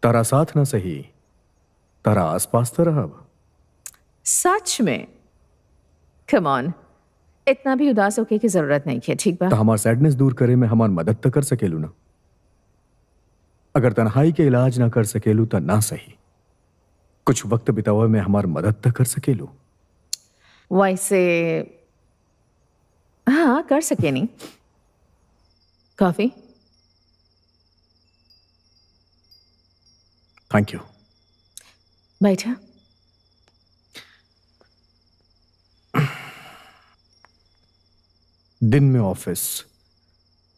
तारा साथ ना सही, तारा आसपास तो रहब। सच में? कम ऑन, इतना भी उदास होके की जरूरत नहीं है, ठीक बा? तो हमार सैडनेस दूर करे में हमार मदद तो कर सकेलू ना। अगर तन्हाई के इलाज ना कर सकेलू तो ना सही, कुछ वक्त बितावे में हमार मदद तो कर सकेलू। वैसे हाँ, कर सके नहीं। कॉफी? Thank you. बैठा। दिन में ऑफिस,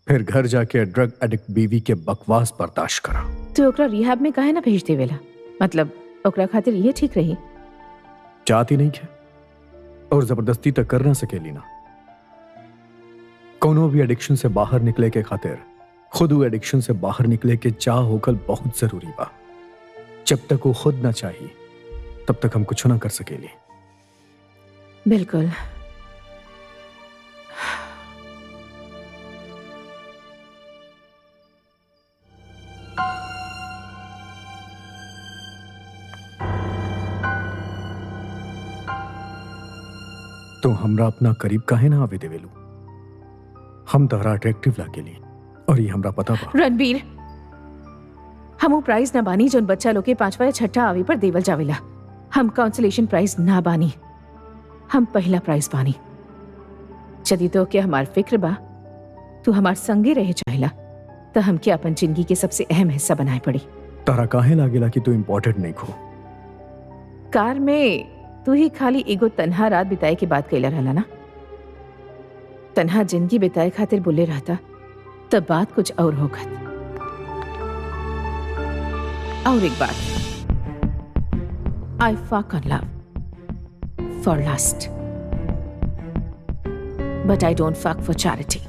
फिर घर जाके ड्रग एडिक्ट बीवी के बकवास बर्दाश्त करा। तो ओकरा रिहैब में काहे ना भेज देवेला? मतलब ओकरा खातिर ये ठीक रही? चाहती नहीं है और जबरदस्ती तक कर ना सकेली ना। कोनो भी एडिक्शन से बाहर निकले के खातिर खुद वो एडिक्शन से बाहर निकले के चाह होकर बहुत जरूरी बा। जब तक वो खुद ना चाहिए तब तक हम कुछ ना कर सकेली। बिल्कुल। तो हमरा अपना करीब काहे ना आवे देवेलू? हम तहरा अट्रैक्टिव लागेली और ये हमरा पता बा। रणबीर, हम प्राइज ना बानी जोन बच्चा लोग के 5वां या 6ठा आवे पर देवल जावेला। हम काउंसलेशन प्राइज ना बानी, हम पहला प्राइज बानी। यदि तो के हमार फिक्र बा, तू हमार संगे रहे चाहेला, तो हमके अपन जिंदगी के सबसे अहम हिस्सा बनाए पड़ी। तारा काहे लागेला कि तू इम्पोर्टेंट नहीं खो? कार में तू ही खाली एगो तन्हा रात बिताए के बात कैला रहला ना। तन्हा जिंदगी बिताए खातिर बोले रहता तब बात कुछ और होगत। और एक बात, I fuck on love for lust, but I don't fuck for charity.